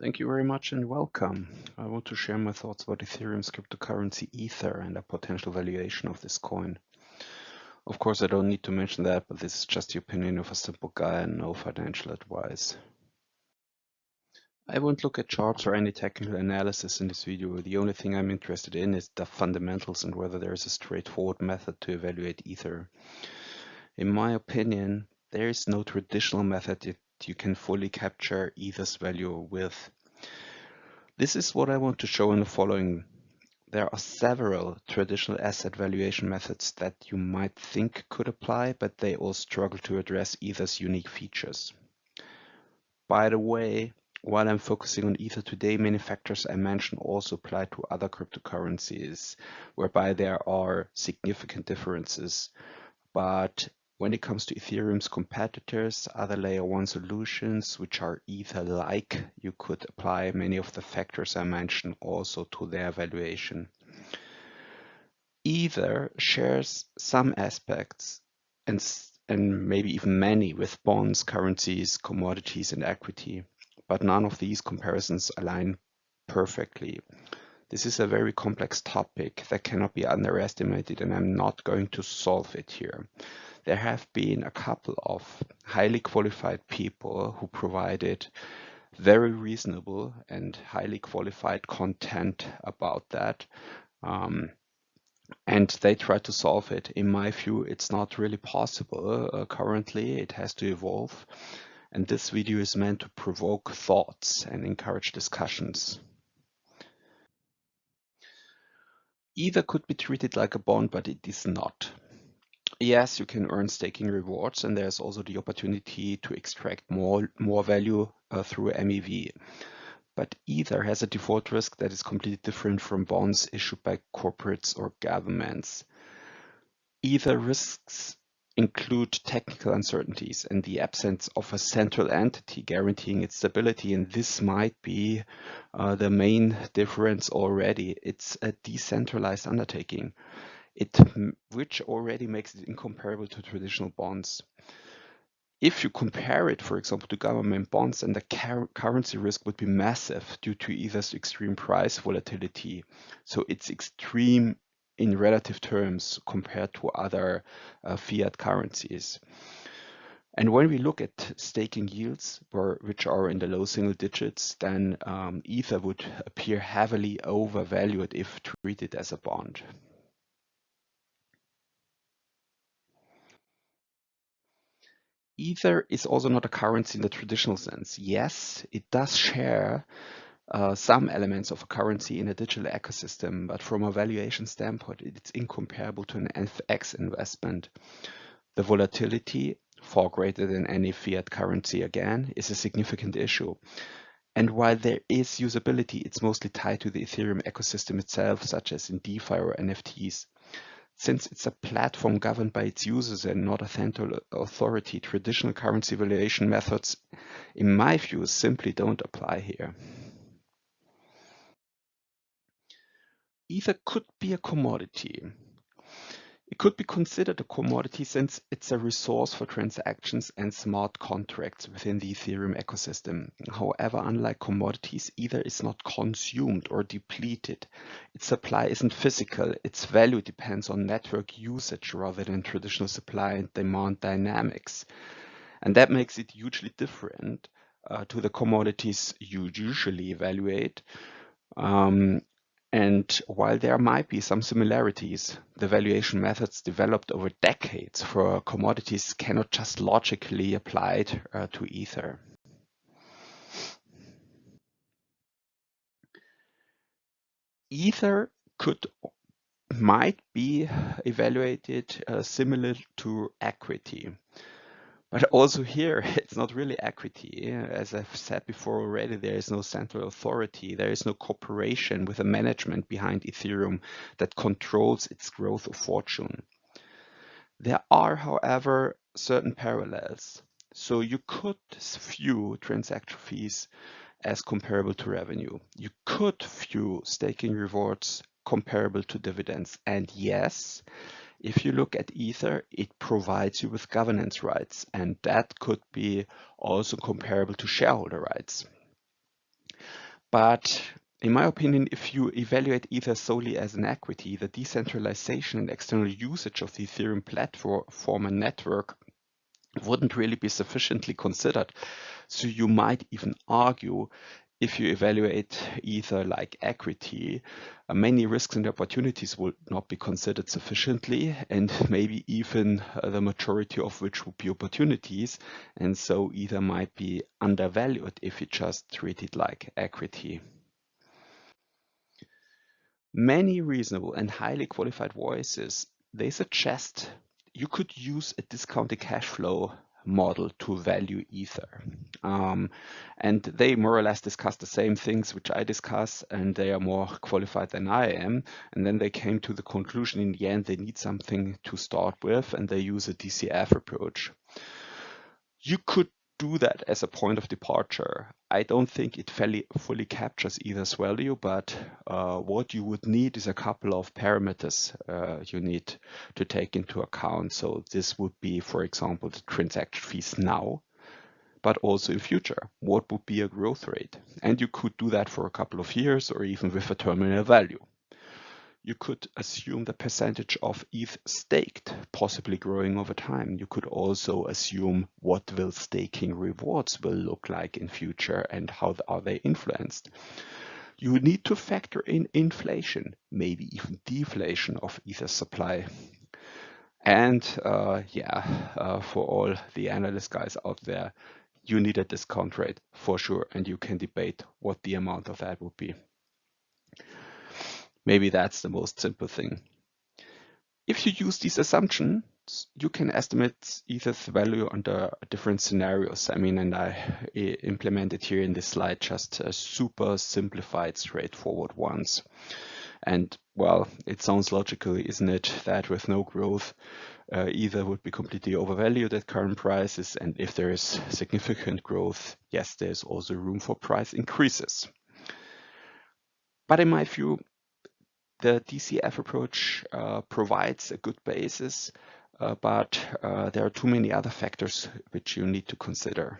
Thank you very much and welcome. I want to share my thoughts about Ethereum's cryptocurrency Ether and a potential valuation of this coin. Of course, I don't need to mention that, but this is just the opinion of a simple guy and no financial advice. I won't look at charts or any technical analysis in this video. The only thing I'm interested in is the fundamentals and whether there is a straightforward method to evaluate Ether. In my opinion, there is no traditional method that you can fully capture Ether's value with. This is what I want to show in the following. There are several traditional asset valuation methods that you might think could apply, but they all struggle to address Ether's unique features. By the way, while I'm focusing on Ether today, many factors I mentioned also apply to other cryptocurrencies, whereby there are significant differences. But when it comes to Ethereum's competitors, other layer 1 solutions, which are Ether-like, you could apply many of the factors I mentioned also to their valuation. Ether shares some aspects and maybe even many with bonds, currencies, commodities, and equity, but none of these comparisons align perfectly. This is a very complex topic that cannot be underestimated, and I'm not going to solve it here. There have been a couple of highly qualified people who provided very reasonable and highly qualified content about that. And they try to solve it. In my view, it's not really possible currently. It has to evolve. And this video is meant to provoke thoughts and encourage discussions. Ether could be treated like a bond, but it is not. Yes, you can earn staking rewards, and there's also the opportunity to extract more value through MEV. But Ether has a default risk that is completely different from bonds issued by corporates or governments. Ether risks include technical uncertainties and the absence of a central entity guaranteeing its stability, and this might be the main difference already. It's a decentralized undertaking, which already makes it incomparable to traditional bonds. If you compare it, for example, to government bonds, then the currency risk would be massive due to Ether's extreme price volatility. So it's extreme in relative terms compared to other fiat currencies. And when we look at staking yields, which are in the low single digits, then Ether would appear heavily overvalued if treated as a bond. Ether is also not a currency in the traditional sense. Yes, it does share some elements of a currency in a digital ecosystem, but from a valuation standpoint, it's incomparable to an FX investment. The volatility, far greater than any fiat currency again, is a significant issue. And while there is usability, it's mostly tied to the Ethereum ecosystem itself, such as in DeFi or NFTs. Since it's a platform governed by its users and not a central authority, traditional currency valuation methods, in my view, simply don't apply here. Ether could be a commodity. It could be considered a commodity since it's a resource for transactions and smart contracts within the Ethereum ecosystem. However, unlike commodities, Ether is not consumed or depleted. Its supply isn't physical. Its value depends on network usage rather than traditional supply and demand dynamics. And that makes it hugely different to the commodities you usually evaluate. And while there might be some similarities, the valuation methods developed over decades for commodities cannot just logically applied to Ether. Ether might be evaluated similar to equity. But also here, it's not really equity. As I've said before already, there is no central authority. There is no corporation with a management behind Ethereum that controls its growth or fortune. There are, however, certain parallels. So you could view transaction fees as comparable to revenue. You could view staking rewards comparable to dividends. And yes, if you look at Ether, it provides you with governance rights, and that could be also comparable to shareholder rights. But in my opinion, if you evaluate Ether solely as an equity, the decentralization and external usage of the Ethereum platform and network wouldn't really be sufficiently considered. So you might even argue, if you evaluate Ether like equity, many risks and opportunities would not be considered sufficiently, and maybe even the majority of which would be opportunities. And so Ether might be undervalued if you just treat it like equity. Many reasonable and highly qualified voices, they suggest you could use a discounted cash flow model to value Ether. And they more or less discuss the same things which I discuss, and they are more qualified than I am. And then they came to the conclusion in the end they need something to start with, and they use a DCF approach. You could do that as a point of departure. I don't think it fully captures Ether's value, but what you would need is a couple of parameters you need to take into account. So this would be, for example, the transaction fees now, but also in future. What would be a growth rate? And you could do that for a couple of years or even with a terminal value. You could assume the percentage of ETH staked, possibly growing over time. You could also assume what will staking rewards will look like in future and how are they influenced. You need to factor in inflation, maybe even deflation of Ether supply. And for all the analyst guys out there, you need a discount rate for sure, and you can debate what the amount of that would be. Maybe that's the most simple thing. If you use these assumptions, you can estimate Ether's value under different scenarios. And I implemented here in this slide just super simplified, straightforward ones. And well, it sounds logical, isn't it, that with no growth, Ether would be completely overvalued at current prices. And if there is significant growth, yes, there's also room for price increases. But in my view, the DCF approach provides a good basis, but there are too many other factors which you need to consider.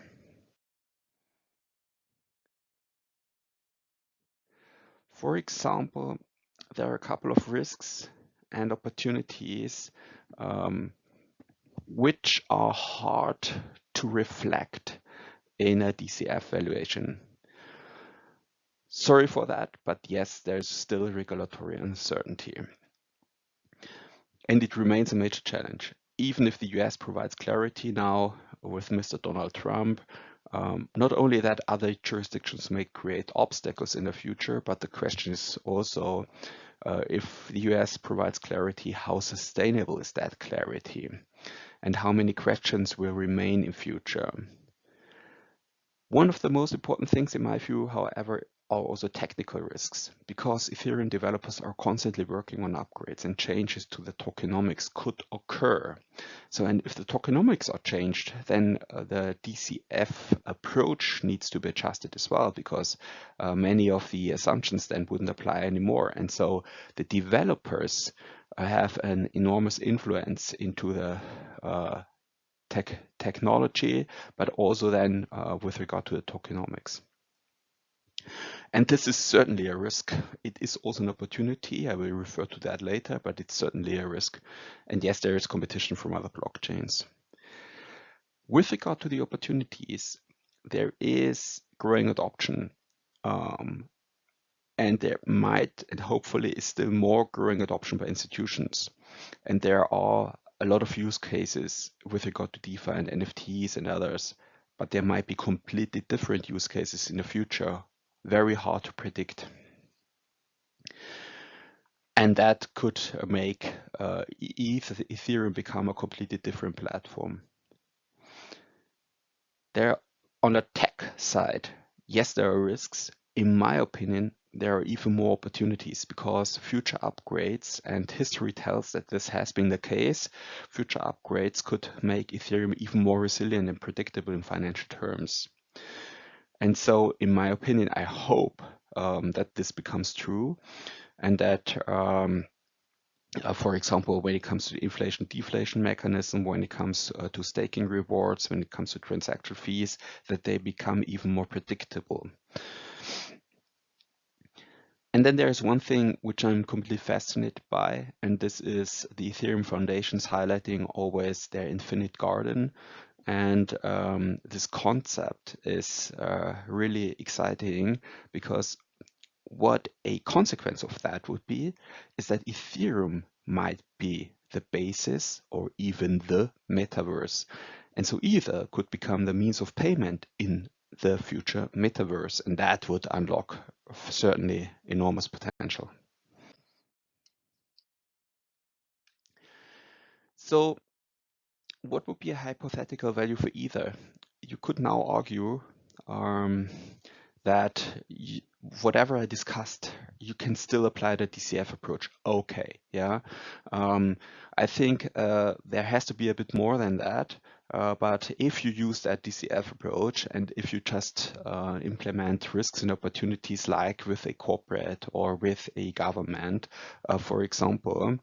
For example, there are a couple of risks and opportunities which are hard to reflect in a DCF valuation. Sorry for that, but yes, there's still regulatory uncertainty. And it remains a major challenge. Even if the US provides clarity now with Mr. Donald Trump, not only that other jurisdictions may create obstacles in the future, but the question is also if the US provides clarity, how sustainable is that clarity? And how many questions will remain in future? One of the most important things in my view, however, are also technical risks, because Ethereum developers are constantly working on upgrades and changes to the tokenomics could occur. So, and if the tokenomics are changed, then the DCF approach needs to be adjusted as well, because many of the assumptions then wouldn't apply anymore. And so the developers have an enormous influence into the technology, but also then with regard to the tokenomics. And this is certainly a risk. It is also an opportunity. I will refer to that later, but it's certainly a risk. And yes, there is competition from other blockchains. With regard to the opportunities, there is growing adoption. And there might and hopefully is still more growing adoption by institutions. And there are a lot of use cases with regard to DeFi and NFTs and others, but there might be completely different use cases in the future. Very hard to predict. And that could make Ethereum become a completely different platform. There, on the tech side, yes, there are risks. In my opinion, there are even more opportunities because future upgrades, and history tells that this has been the case, future upgrades could make Ethereum even more resilient and predictable in financial terms. And so, in my opinion, I hope that this becomes true and that, for example, when it comes to the inflation-deflation mechanism, when it comes to staking rewards, when it comes to transaction fees, that they become even more predictable. And then there's one thing which I'm completely fascinated by, and this is the Ethereum Foundations highlighting always their infinite garden. And this concept is really exciting, because what a consequence of that would be is that Ethereum might be the basis or even the metaverse. And so Ether could become the means of payment in the future metaverse, and that would unlock certainly enormous potential. So what would be a hypothetical value for Ether? You could now argue um, that whatever I discussed, you can still apply the DCF approach. Okay, yeah. I think there has to be a bit more than that. But if you use that DCF approach, and if you just implement risks and opportunities like with a corporate or with a government, for example,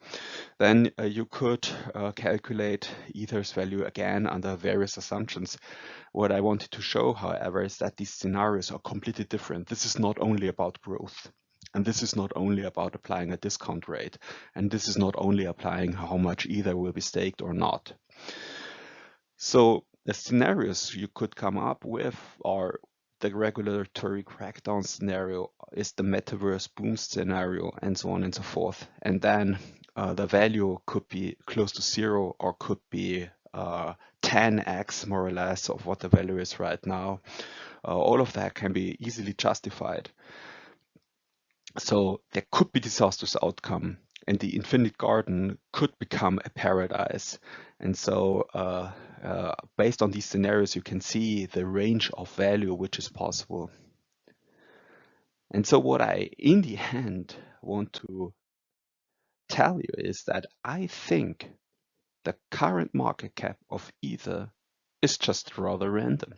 then you could calculate Ether's value again under various assumptions. What I wanted to show, however, is that these scenarios are completely different. This is not only about growth, and this is not only about applying a discount rate, and this is not only applying how much Ether will be staked or not. So the scenarios you could come up with are the regulatory crackdown scenario, is the metaverse boom scenario, and so on and so forth. And then the value could be close to zero, or could be 10x more or less of what the value is right now. All of that can be easily justified. So there could be disastrous outcome, and the infinite garden could become a paradise. And so based on these scenarios, you can see the range of value which is possible. And so what I, in the end, want to tell you is that I think the current market cap of Ether is just rather random.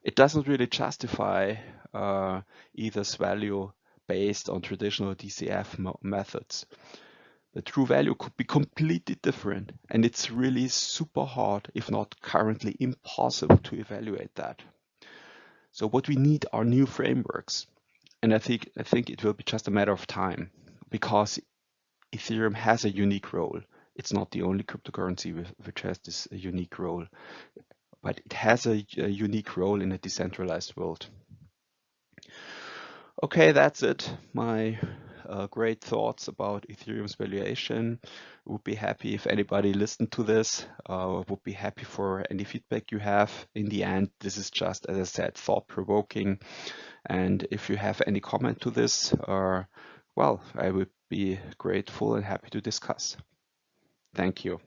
It doesn't really justify Ether's value based on traditional DCF methods. The true value could be completely different, and it's really super hard, if not currently impossible, to evaluate that. So what we need are new frameworks, and I think it will be just a matter of time, because Ethereum has a unique role. It's not the only cryptocurrency which has this unique role, but it has a unique role in a decentralized world. Okay, that's it. My great thoughts about Ethereum's valuation. Would be happy if anybody listened to this. Would be happy for any feedback you have. In the end, this is just, as I said, thought-provoking. And if you have any comment to this, well, I would be grateful and happy to discuss. Thank you.